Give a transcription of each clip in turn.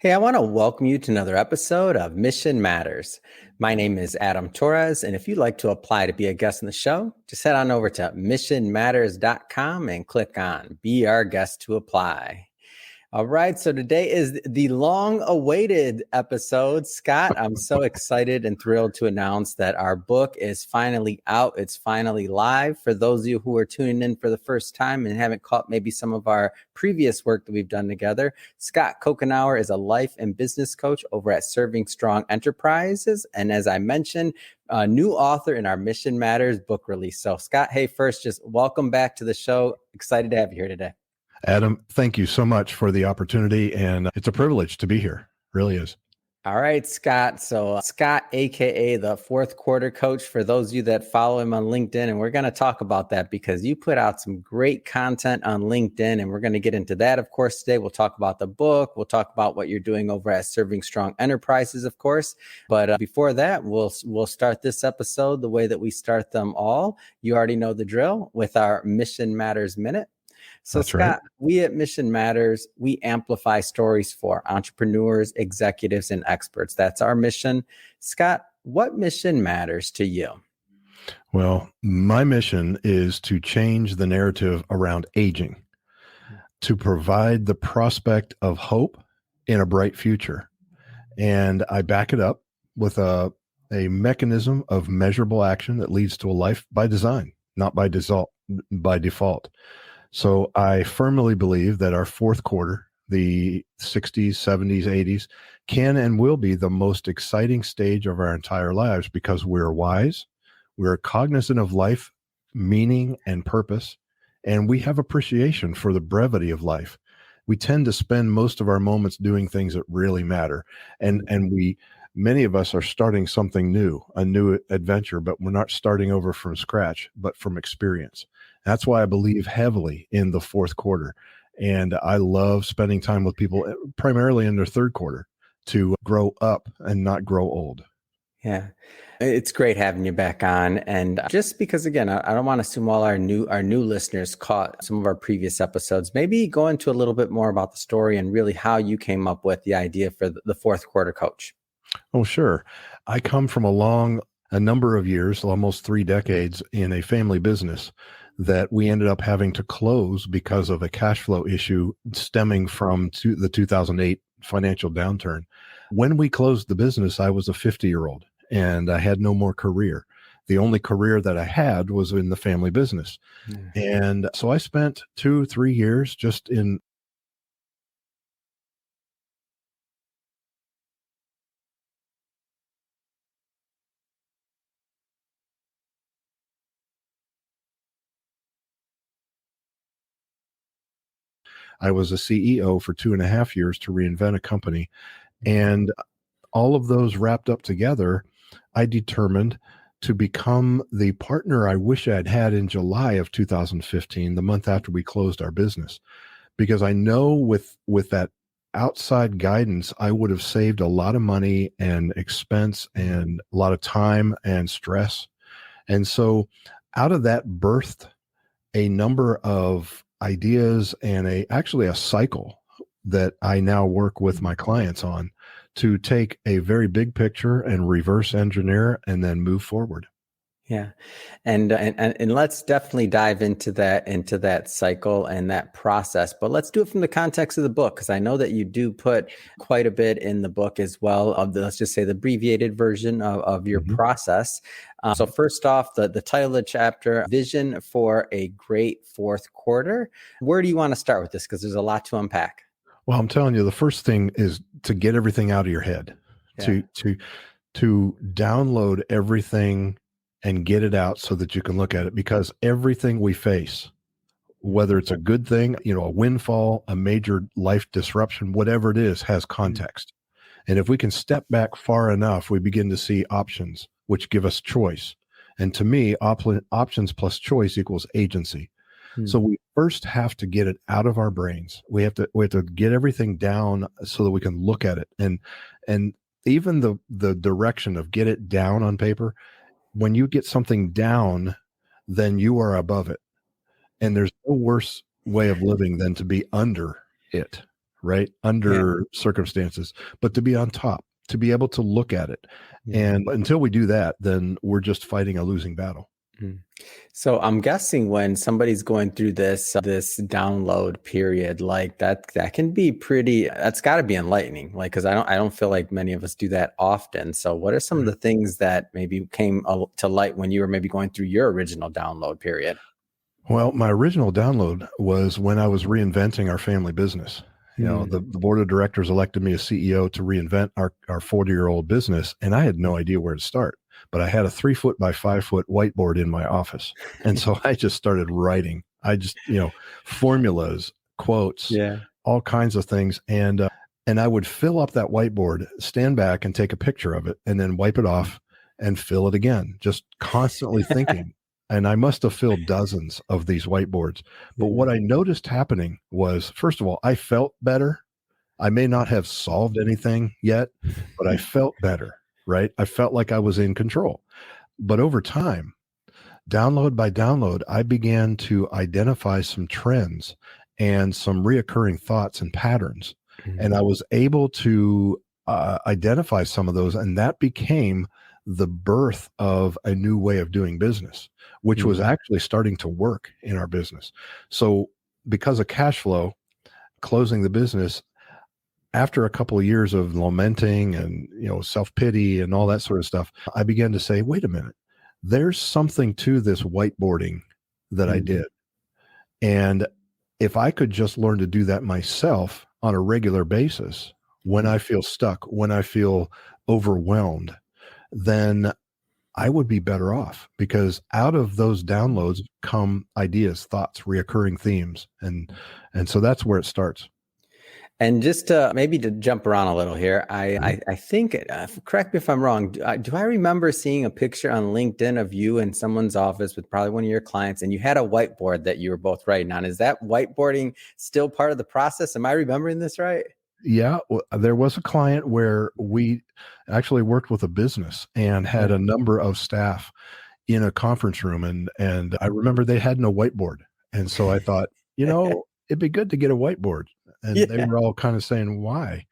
Hey, I want to welcome you to another episode of Mission Matters. My name is Adam Torres, and if you'd like to apply to be a guest on the show, just head on over to missionmatters.com and click on Be Our Guest to Apply. All right, so today is the long-awaited episode. Scott, I'm so excited and thrilled to announce that our book is finally out. It's finally live. For those of you who are tuning in for the first time and haven't caught maybe some of our previous work that we've done together, Scott Kokenauer is a life and business coach over at Serving Strong Enterprises. And as I mentioned, a new author in our Mission Matters book release. So Scott, hey, first, just welcome back to the show. Excited to have you here today. Adam, thank you so much for the opportunity, and it's a privilege to be here. Really is. All right, Scott. So Scott, AKA the Fourth Quarter Coach, for those of you that follow him on LinkedIn, and we're going to talk about that because you put out some great content on LinkedIn, and we're going to get into that, of course, today. We'll talk about the book. We'll talk about what you're doing over at Serving Strong Enterprises, of course. But before that, we'll start this episode the way that we start them all. You already know the drill with our Mission Matters Minute. So That's Scott, right. We at Mission Matters, we amplify stories for entrepreneurs, executives, and experts. That's our mission. Scott, what mission matters to you? Well, my mission is to change the narrative around aging, to provide the prospect of hope in a bright future. And I back it up with a mechanism of measurable action that leads to a life by design, not by default. So I firmly believe that our fourth quarter, the 60s, 70s, 80s, can and will be the most exciting stage of our entire lives because we're wise, we're cognizant of life, meaning, and purpose, and we have appreciation for the brevity of life. We tend to spend most of our moments doing things that really matter. And many of us are starting something new, a new adventure, but we're not starting over from scratch, but from experience. That's why I believe heavily in the fourth quarter. And I love spending time with people, primarily in their third quarter, to grow up and not grow old. Yeah, it's great having you back on. And just because, again, I don't want to assume all our new listeners caught some of our previous episodes, maybe go into a little bit more about the story and really how you came up with the idea for the fourth quarter coach. Oh, sure. I come from a number of years, almost 3 decades in a family business that we ended up having to close because of a cash flow issue stemming from the 2008 financial downturn. When we closed the business, I was a 50-year-old and I had no more career. The only career that I had was in the family business. And so I spent 2-3 years just in I was a CEO for 2.5 years to reinvent a company. And all of those wrapped up together, I determined to become the partner I wish I'd had in July of 2015, the month after we closed our business. Because I know with that outside guidance, I would have saved a lot of money and expense and a lot of time and stress. And so out of that birthed a number of ideas and actually a cycle that I now work with my clients on to take a very big picture and reverse engineer and then move forward. Yeah. And let's definitely dive into that cycle and that process, but let's do it from the context of the book, because I know that you do put quite a bit in the book as well of let's just say the abbreviated version of your process. So first off, the title of the chapter, Vision for a Great Fourth Quarter. Where do you want to start with this? Because there's a lot to unpack. Well, I'm telling you, the first thing is to get everything out of your head, to download everything and get it out so that you can look at it, because everything we face, whether it's a good thing, a windfall, a major life disruption, whatever it is, has context. And if we can step back far enough, we begin to see options, which give us choice. And to me, options plus choice equals agency. So we first have to get it out of our brains. We have to get everything down so that we can look at it. And even the direction of get it down on paper, when you get something down, then you are above it. And there's no worse way of living than to be under it, right? Yeah. Under circumstances, but to be on top, to be able to look at it. Yeah. And until we do that, then we're just fighting a losing battle. Mm. So I'm guessing when somebody's going through this download period, like that can be pretty, that's got to be enlightening. Like, because I don't feel like many of us do that often. So what are some of the things that maybe came to light when you were maybe going through your original download period? Well, my original download was when I was reinventing our family business. You know, Mm. the board of directors elected me as CEO to reinvent our 40-year-old business, and I had no idea where to start. But I had a 3 foot by 5 foot whiteboard in my office, and so I just started writing. I just, formulas, quotes, Yeah. all kinds of things, and I would fill up that whiteboard, stand back, and take a picture of it, and then wipe it off and fill it again. Just constantly thinking. And I must have filled dozens of these whiteboards. But what I noticed happening was, first of all, I felt better. I may not have solved anything yet, but I felt better, right? I felt like I was in control. But over time, download by download, I began to identify some trends and some reoccurring thoughts and patterns. And I was able to identify some of those. And that became the birth of a new way of doing business, which was actually starting to work in our business. So because of cash flow, closing the business, after a couple of years of lamenting and, self-pity and all that sort of stuff, I began to say, wait a minute, there's something to this whiteboarding that I did. And if I could just learn to do that myself on a regular basis, when I feel stuck, when I feel overwhelmed, then I would be better off, because out of those downloads come ideas, thoughts, reoccurring themes. And so that's where it starts. And just to jump around a little here, I think, correct me if I'm wrong, do I remember seeing a picture on LinkedIn of you in someone's office with probably one of your clients, and you had a whiteboard that you were both writing on? Is that whiteboarding still part of the process? Am I remembering this right? Yeah, there was a client where we actually worked with a business and had a number of staff in a conference room, and I remember they had no whiteboard. And so I thought, it'd be good to get a whiteboard. And they were all kind of saying, why?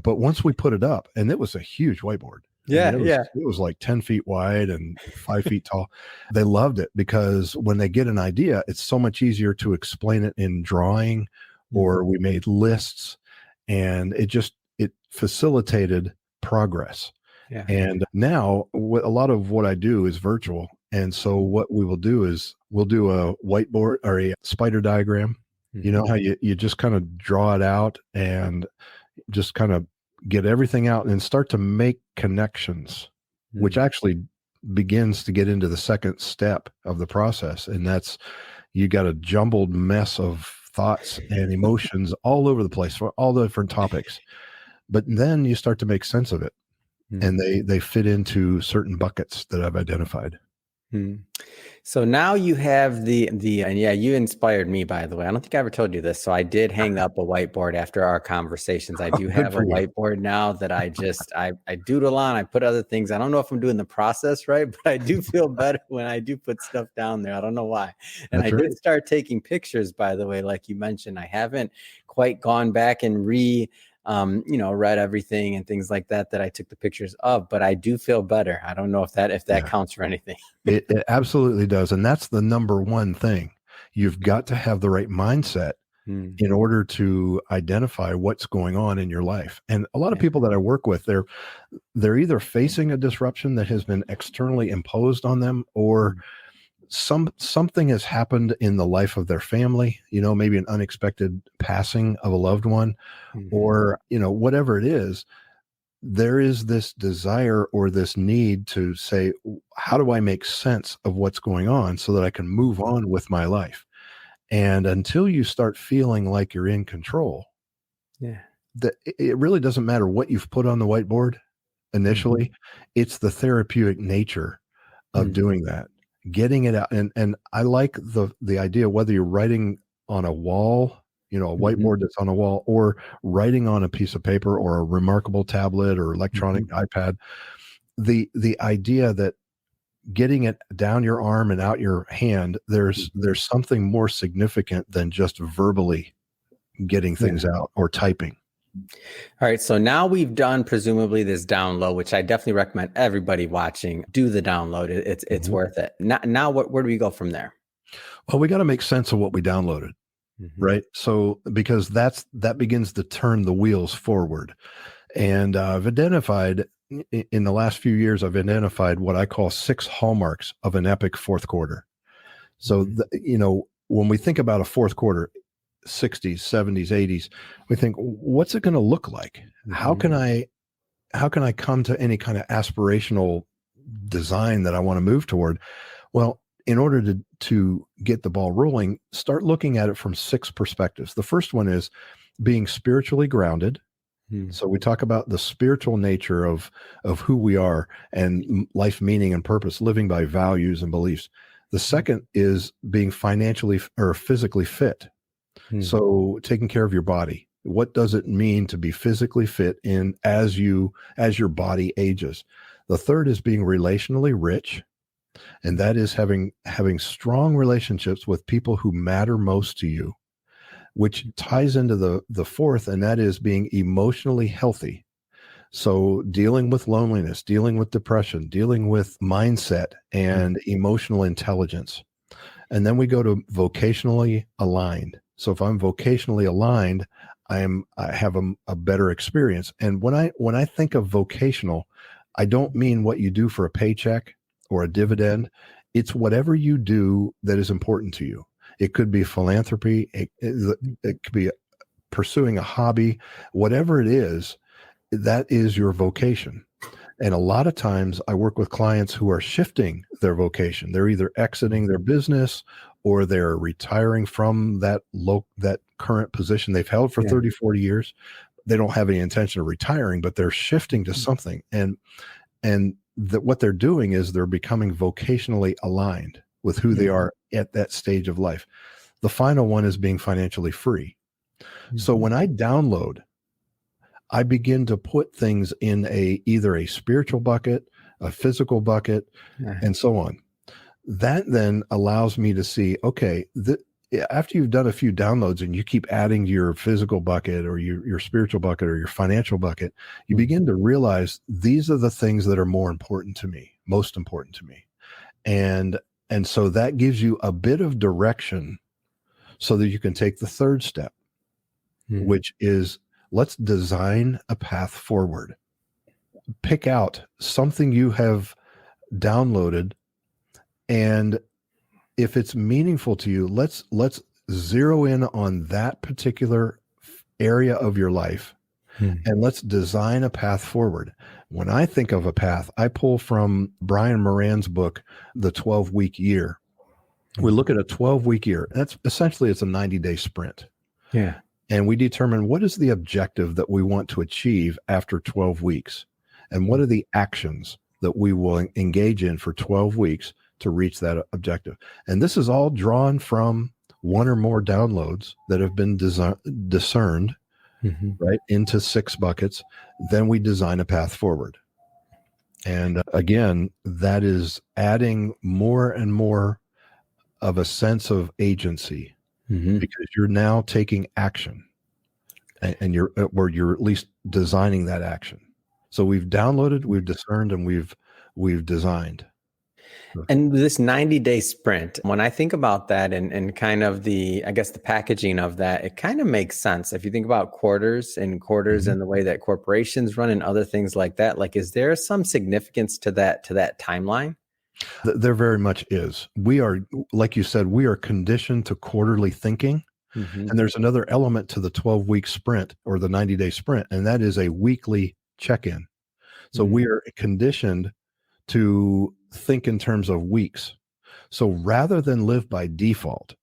But once we put it up, and it was a huge whiteboard. I mean, it was like 10 feet wide and 5 feet tall. They loved it because when they get an idea, it's so much easier to explain it in drawing, or we made lists, and it facilitated progress. Yeah. And now a lot of what I do is virtual. And so what we will do is we'll do a whiteboard or a spider diagram. You know how you just kind of draw it out and just kind of get everything out and start to make connections, which actually begins to get into the second step of the process. And that's, you got a jumbled mess of thoughts and emotions all over the place for all the different topics. But then you start to make sense of it, and they fit into certain buckets that I've identified. So now you have and you inspired me, by the way. I don't think I ever told you this. So I did hang up a whiteboard after our conversations. I do have a whiteboard now that I doodle on. I put other things. I don't know if I'm doing the process right, but I do feel better when I do put stuff down there. I don't know why. And I did start taking pictures, by the way, like you mentioned. I haven't quite gone back and read everything and things like that I took the pictures of, but I do feel better. I don't know if that counts for anything. It absolutely does. And that's the number one thing. You've got to have the right mindset in order to identify what's going on in your life. And a lot of people that I work with, they're either facing a disruption that has been externally imposed on them, or something has happened in the life of their family, maybe an unexpected passing of a loved one, or, whatever it is. There is this desire or this need to say, how do I make sense of what's going on so that I can move on with my life? And until you start feeling like you're in control, it really doesn't matter what you've put on the whiteboard initially. It's the therapeutic nature of doing that, getting it out. And I like the idea, whether you're writing on a wall, a whiteboard that's on a wall, or writing on a piece of paper or a remarkable tablet or electronic iPad, the idea that getting it down your arm and out your hand, there's something more significant than just verbally getting things out or typing. All right. So now we've done presumably this download, which I definitely recommend everybody watching. Do the download. It's Mhm. worth it. Now where do we go from there? Well, we got to make sense of what we downloaded, Mhm. right? So because that begins to turn the wheels forward. And I've identified in the last few years, I've identified what I call 6 hallmarks of an epic fourth quarter. So, Mhm. when we think about a fourth quarter, 60s, 70s, 80s, we think, what's it going to look like? How Mhm. can I come to any kind of aspirational design that I want to move toward? Well, in order to get the ball rolling, start looking at it from 6 perspectives. The first one is being spiritually grounded. Mhm. So we talk about the spiritual nature of who we are and life meaning and purpose, living by values and beliefs. The second is being financially or physically fit. Mhm. So taking care of your body. What does it mean to be physically fit in as your body ages? The third is being relationally rich, and that is having strong relationships with people who matter most to you, which ties into the fourth, and that is being emotionally healthy. So dealing with loneliness, dealing with depression, dealing with mindset and emotional intelligence. And then we go to vocationally aligned. So if I'm vocationally aligned, I have a better experience. And when I think of vocational, I don't mean what you do for a paycheck or a dividend. It's whatever you do that is important to you. It could be philanthropy. It could be pursuing a hobby, whatever it is, that is your vocation. And a lot of times I work with clients who are shifting their vocation. They're either exiting their business or they're retiring from that current position they've held for Yeah. 30, 40 years. They don't have any intention of retiring, but they're shifting to something. And that what they're doing is they're becoming vocationally aligned with who they Mhm. are at that stage of life. The final one is being financially free. So Mhm. when I download, I begin to put things in either a spiritual bucket, a physical bucket, Yeah. and so on. That then allows me to see, okay, after you've done a few downloads and you keep adding to your physical bucket or your spiritual bucket or your financial bucket, you Mhm. begin to realize these are the things that are more important to me, most important to me. And and so that gives you a bit of direction so that you can take the third step, Mhm. which is let's design a path forward. Pick out something you have downloaded, and if it's meaningful to you, let's zero in on that particular area of your life, Mhm. and let's design a path forward. When I think of a path, I pull from Brian Moran's book, The 12-Week Year. We look at a 12-week year. That's essentially, it's a 90-day sprint. Yeah. And we determine what is the objective that we want to achieve after 12 weeks, and what are the actions that we will engage in for 12 weeks to reach that objective. And this is all drawn from one or more downloads that have been discerned, Mhm. right, into 6 buckets. Then we design a path forward. And again, that is adding more and more of a sense of agency, Mhm. because you're now taking action, and you're or you're at least designing that action. So we've downloaded, we've discerned, and we've designed. And this 90-day sprint, when I think about that and kind of I guess the packaging of that, it kind of makes sense. If you think about quarters Mhm. and the way that corporations run and other things like that, like, is there some significance to that timeline? There very much is. We are, like you said, we are conditioned to quarterly thinking. Hmm. And there's another element to the 12-week sprint or the 90-day sprint, and that is a weekly check-in. So Hmm. we are conditioned to think in terms of weeks. So rather than live by default,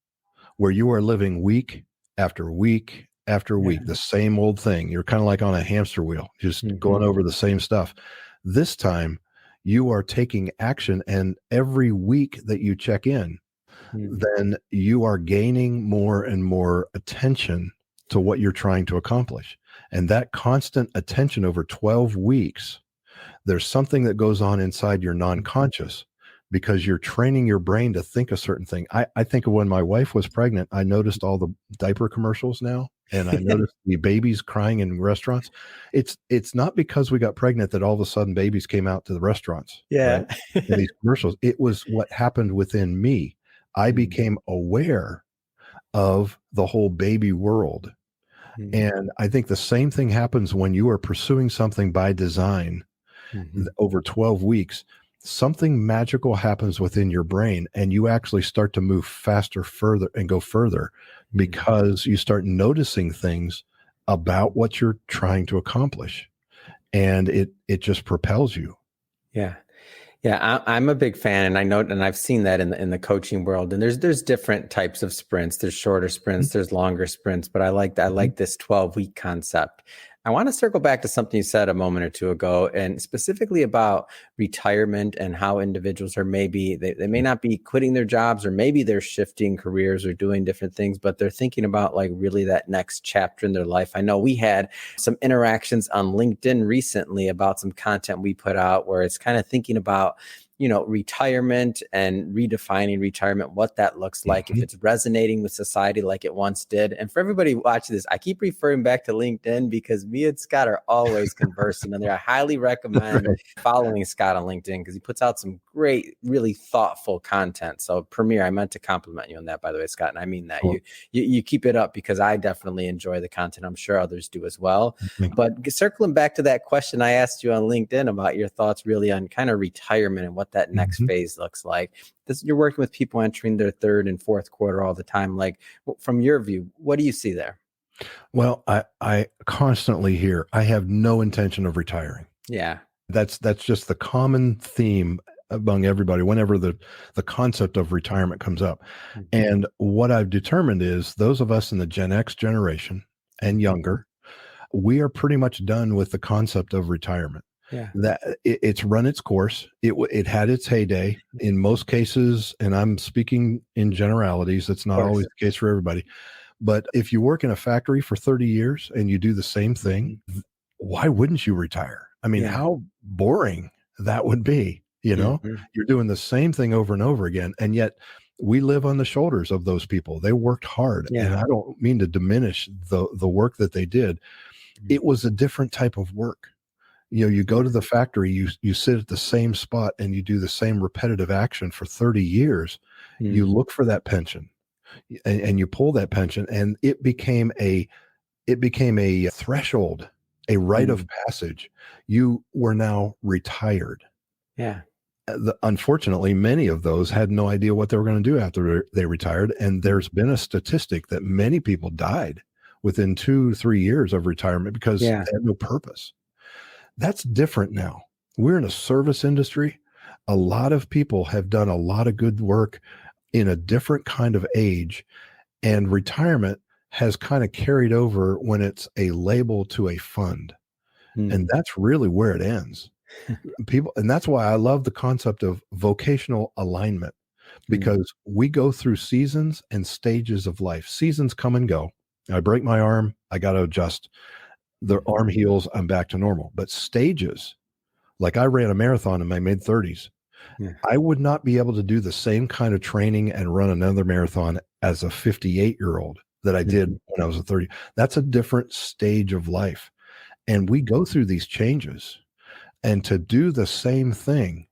where you are living week after week after Yeah. week, the same old thing. You're kind of like on a hamster wheel, just going Hmm. over the same stuff. This time, you are taking action, and every week that you check in, Hmm. then you are gaining more and more attention to what you're trying to accomplish. And that constant attention over 12 weeks, there's something that goes on inside your non conscious because you're training your brain to think a certain thing. I think of when my wife was pregnant, I noticed all the diaper commercials now, and I noticed the babies crying in restaurants. It's not because we got pregnant that all of a sudden babies came out to the restaurants, right? Yeah. In these commercials. It was what happened within me. I became aware of the whole baby world. And I think the same thing happens when you are pursuing something by design over 12 weeks. Something magical happens within your brain, and you actually start to move faster, further, and go further because you start noticing things about what you're trying to accomplish, and it just propels you. Yeah. Yeah, I'm a big fan, and I know, and I've seen that in the coaching world. And there's different types of sprints. There's shorter sprints, there's longer sprints, but I like this 12-week concept. I want to circle back to something you said a moment or two ago, and specifically about retirement and how individuals are maybe they may not be quitting their jobs, or maybe they're shifting careers or doing different things, but they're thinking about like really that next chapter in their life. I know we had some interactions on LinkedIn recently about some content we put out where it's kind of thinking about, retirement and redefining retirement, what that looks like, if it's resonating with society like it once did. And for everybody watching this, I keep referring back to LinkedIn because me and Scott are always conversing on there. I highly recommend following Scott on LinkedIn because he puts out some great, really thoughtful content. So Premier, I meant to compliment you on that, by the way, Scott. And I mean that. Cool. You keep it up because I definitely enjoy the content. I'm sure others do as well. But circling back to that question I asked you on LinkedIn about your thoughts really on kind of retirement and what that next phase looks like. You're working with people entering their third and fourth quarter all the time. Like, from your view, what do you see there? Well, I constantly hear, I have no intention of retiring. Yeah. That's just the common theme among everybody whenever the concept of retirement comes up. And what I've determined is those of us in the Gen X generation and younger, we are pretty much done with the concept of retirement. Yeah, that it's run its course. It had its heyday in most cases, and I'm speaking in generalities. That's not always the case for everybody. But if you work in a factory for 30 years and you do the same thing, why wouldn't you retire? I mean, how boring that would be. You're doing the same thing over and over again, and yet we live on the shoulders of those people. They worked hard, and I don't mean to diminish the work that they did. It was a different type of work. You go to the factory, you sit at the same spot and you do the same repetitive action for 30 years. You look for that pension and you pull that pension, and it became a threshold, a rite of passage. You were now retired. Yeah. Unfortunately, many of those had no idea what they were going to do after they retired. And there's been a statistic that many people died within 2-3 years of retirement because they had no purpose. That's different now. We're in a service industry. A lot of people have done a lot of good work in a different kind of age, and retirement has kind of carried over when it's a label to a fund. And that's really where it ends. And that's why I love the concept of vocational alignment, because we go through seasons and stages of life. Seasons come and go. I break my arm, I got to adjust. The arm heals, I'm back to normal. But stages, like I ran a marathon in my mid-30s. I would not be able to do the same kind of training and run another marathon as a 58-year-old that I did when I was a 30. That's a different stage of life. And we go through these changes. And to do the same thing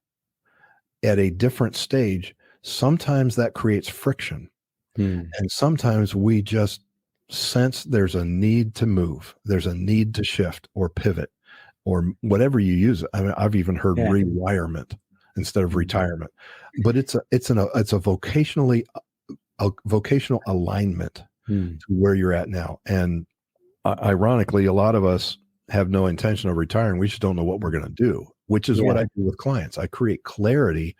at a different stage, sometimes that creates friction. And sometimes we just sense there's a need to move, there's a need to shift or pivot or whatever you use. I mean, I've even heard rewirement instead of retirement, but it's a vocational alignment to where you're at now. And ironically, a lot of us have no intention of retiring. We just don't know what we're going to do, which is what I do with clients. I create clarity.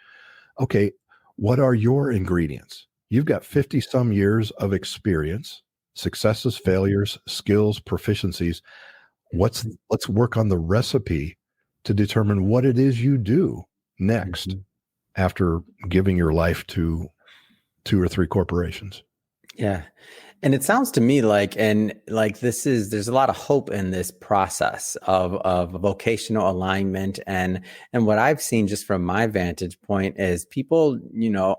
Okay, what are your ingredients? You've got 50 some years of experience, successes, failures, skills, proficiencies. Let's work on the recipe to determine what it is you do next after giving your life to 2 or 3 corporations. Yeah. And it sounds to me like, there's a lot of hope in this process of vocational alignment. And what I've seen just from my vantage point is people,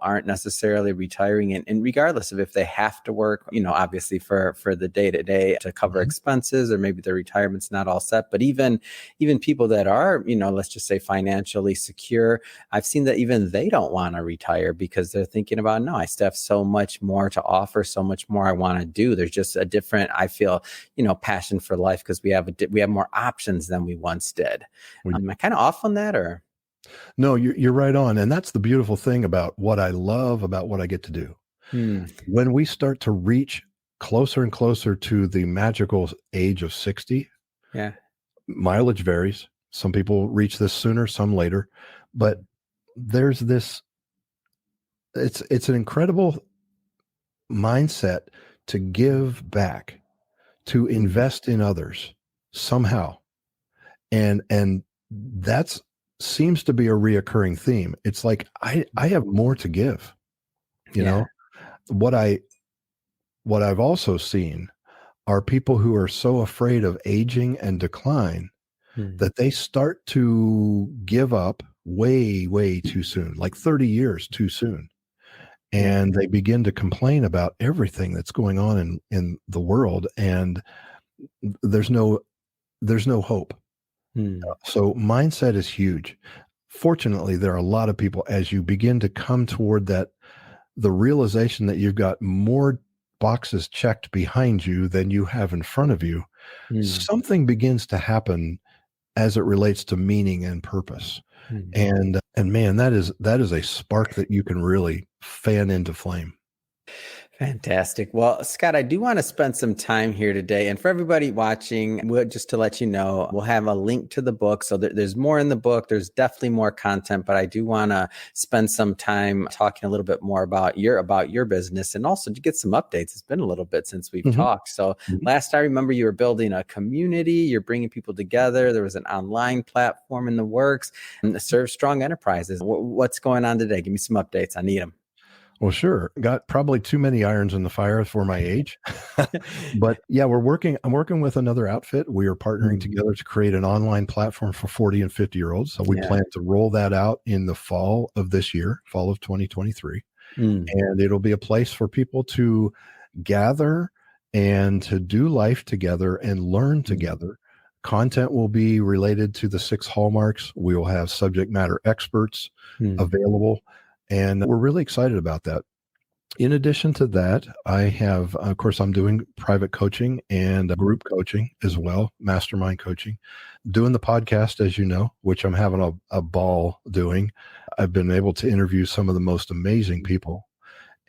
aren't necessarily retiring and regardless of if they have to work, obviously for the day to day to cover Mhm. expenses, or maybe their retirement's not all set. But even people that are, let's just say financially secure, I've seen that even they don't want to retire because they're thinking about, no, I still have so much more to offer, so much more I want to do. There's just a different, I feel, passion for life because we have more options than we once did. We- Am I kind of off on that, or? No, you're right on. And that's the beautiful thing about what I love about what I get to do. Hmm. When we start to reach closer and closer to the magical age of 60, Yeah. mileage varies. Some people reach this sooner, some later, but there's this, it's an incredible mindset to give back, to invest in others somehow. And that's seems to be a reoccurring theme. It's like I have more to give, you Yeah. know. What I've also seen are people who are so afraid of aging and decline Hmm. that they start to give up way too soon, like 30 years too soon. Yeah. And they begin to complain about everything that's going on in the world, and there's no hope. Hmm. So mindset is huge. Fortunately, there are a lot of people, as you begin to come toward that, the realization that you've got more boxes checked behind you than you have in front of you, Hmm. something begins to happen as it relates to meaning and purpose. Hmm. And man, that is a spark that you can really fan into flame. Fantastic. Well, Scott, I do want to spend some time here today. And for everybody watching, just to let you know, we'll have a link to the book. So there's more in the book. There's definitely more content, but I do want to spend some time talking a little bit more about your business and also to get some updates. It's been a little bit since we've Mhm. talked. So Mhm. last I remember, you were building a community, you're bringing people together. There was an online platform in the works and to serve strong enterprises. What's going on today? Give me some updates. I need them. Well, sure. Got probably too many irons in the fire for my age. But yeah, I'm working with another outfit. We are partnering together to create an online platform for 40 and 50-year-olds. So we Yeah. plan to roll that out in the fall of this year, fall of 2023. Mm. And it'll be a place for people to gather and to do life together and learn together. Content will be related to the 6 hallmarks. We will have subject matter experts Mm. available, and we're really excited about that. In addition to that, I have, of course, I'm doing private coaching and group coaching as well, mastermind coaching, doing the podcast, as you know, which I'm having a ball doing. I've been able to interview some of the most amazing people.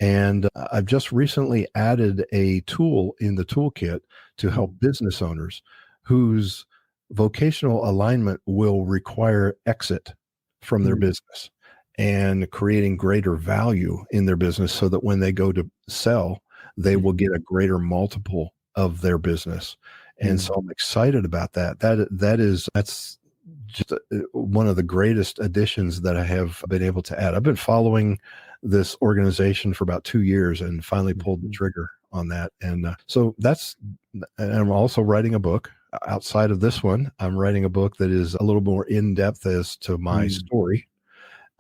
And I've just recently added a tool in the toolkit to help business owners whose vocational alignment will require exit from their Mm. business and creating greater value in their business so that when they go to sell, they will get a greater multiple of their business. And so I'm excited about that. That's just one of the greatest additions that I have been able to add. I've been following this organization for about 2 years and finally pulled the trigger on that. And and I'm also writing a book outside of this one. I'm writing a book that is a little more in depth as to my Mm. story.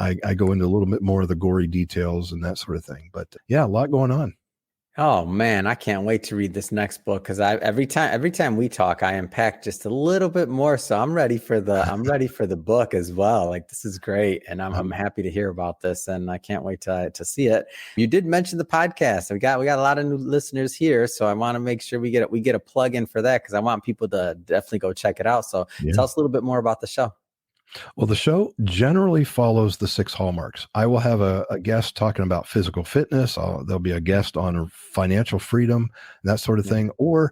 I go into a little bit more of the gory details and that sort of thing. But yeah, a lot going on. Oh man, I can't wait to read this next book because I every time we talk, I unpack just a little bit more. So I'm ready for the book as well. Like this is great, and I'm happy to hear about this, and I can't wait to see it. You did mention the podcast. We got a lot of new listeners here, so I want to make sure we get a plug in for that because I want people to definitely go check it out. So Yeah. tell us a little bit more about the show. Well, the show generally follows the 6 hallmarks. I will have a guest talking about physical fitness. There'll be a guest on financial freedom, that sort of Yeah. thing, or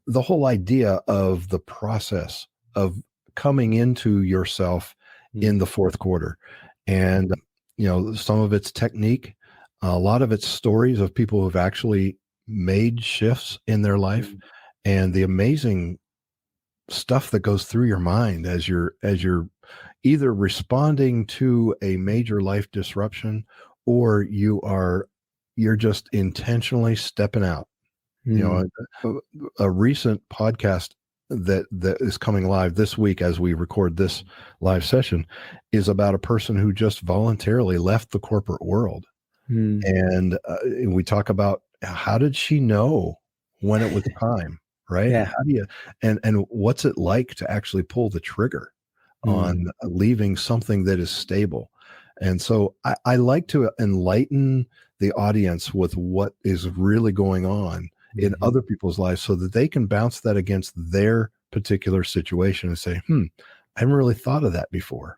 the whole idea of the process of coming into yourself in the fourth quarter. And, some of it's technique, a lot of it's stories of people who've actually made shifts in their life, and the amazing stuff that goes through your mind as you're either responding to a major life disruption or you're just intentionally stepping out You know, a recent podcast that is coming live this week as we record this live session is about a person who just voluntarily left the corporate world. And we talk about how did she know when it was time, right? Yeah. How do you, and what's it like to actually pull the trigger on leaving something that is stable? And so I like to enlighten the audience with what is really going on in other people's lives so that they can bounce that against their particular situation and say, I haven't really thought of that before.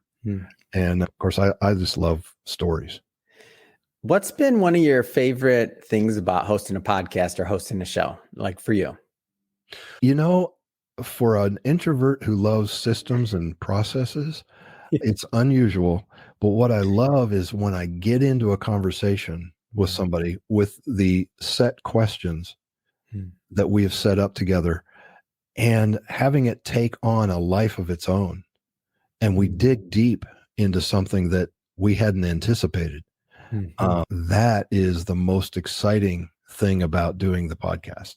And of course, I just love stories. What's been one of your favorite things about hosting a podcast or hosting a show, like for you? You know, for an introvert who loves systems and processes, it's unusual. But what I love is when I get into a conversation with somebody with the set questions that we have set up together and having it take on a life of its own. And we dig deep into something that we hadn't anticipated. That is the most exciting thing about doing the podcast.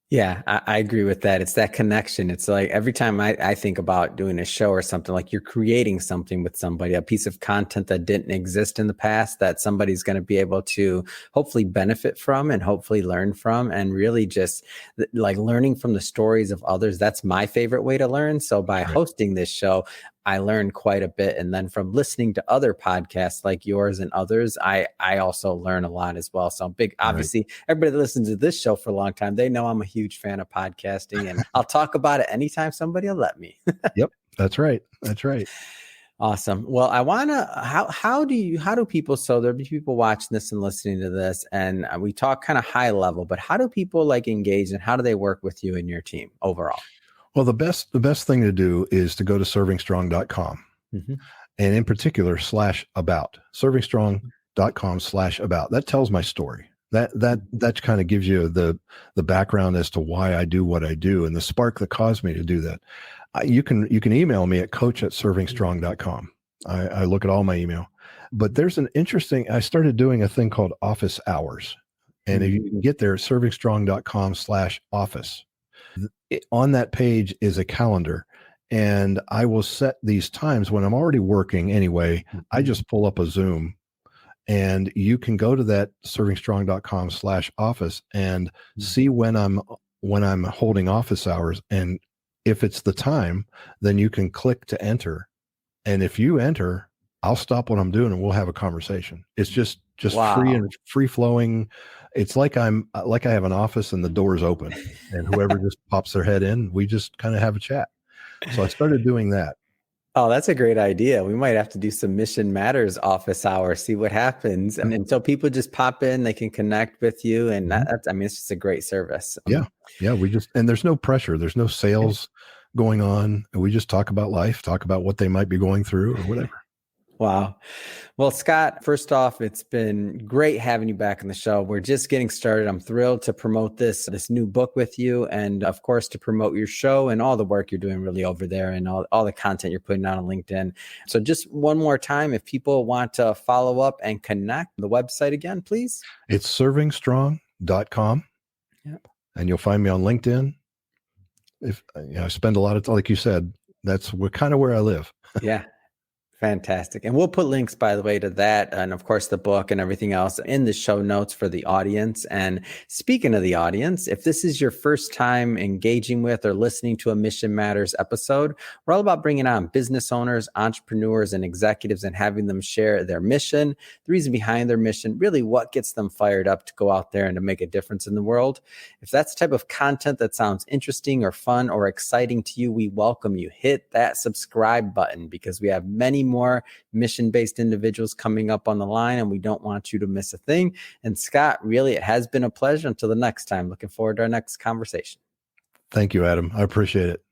Yeah, I agree with that. It's that connection. It's like every time I think about doing a show or something, like you're creating something with somebody, a piece of content that didn't exist in the past that somebody's going to be able to hopefully benefit from and hopefully learn from, and really just like learning from the stories of others. That's my favorite way to learn. So by hosting this show, I learned quite a bit. And then from listening to other podcasts like yours and others, I also learn a lot as well. So I'm big, obviously, everybody that listens to this show for a long time, they know I'm a huge fan of podcasting, and I'll talk about it anytime somebody will let me. Yep, that's right. That's right. Awesome. Well, I want to, how do people, so there'll be people watching this and listening to this, and we talk kind of high level, but how do people like engage and how do they work with you and your team overall? Well, the best thing to do is to go to servingstrong.com and in particular /about, servingstrong.com/about. That tells my story. That kind of gives you the background as to why I do what I do and the spark that caused me to do that. You can email me at coach@servingstrong.com. I look at all my email, but there's an interesting, I started doing a thing called office hours. And if you can get there, servingstrong.com/office. On that page is a calendar, and I will set these times when I'm already working anyway. I just pull up a Zoom, and you can go to that servingstrong.com/office and see when I'm holding office hours. And if it's the time, then you can click to enter. And if you enter, I'll stop what I'm doing and we'll have a conversation. It's just free and free flowing. It's like I have an office and the door's open and whoever just pops their head in, we just kind of have a chat. So I started doing that. Oh, that's a great idea. We might have to do some Mission Matters office hours, see what happens. And so people just pop in, they can connect with you. And that's, I mean, it's just a great service. Yeah. And there's no pressure. There's no sales going on. We just talk about life, talk about what they might be going through or whatever. Wow. Well, Scott, first off, it's been great having you back on the show. We're just getting started. I'm thrilled to promote this new book with you, and of course, to promote your show and all the work you're doing really over there and all the content you're putting out on LinkedIn. So just one more time, if people want to follow up and connect, the website again, please. It's servingstrong.com. Yep. And you'll find me on LinkedIn. If I spend a lot of time, like you said, that's kind of where I live. Yeah. Fantastic. And we'll put links, by the way, to that and of course the book and everything else in the show notes for the audience. And speaking of the audience, if this is your first time engaging with or listening to a Mission Matters episode, we're all about bringing on business owners, entrepreneurs, and executives and having them share their mission, the reason behind their mission, really what gets them fired up to go out there and to make a difference in the world. If that's the type of content that sounds interesting or fun or exciting to you, we welcome you. Hit that subscribe button because we have many more mission-based individuals coming up on the line, and we don't want you to miss a thing. And Scott, really, it has been a pleasure. Until the next time, looking forward to our next conversation. Thank you, Adam. I appreciate it.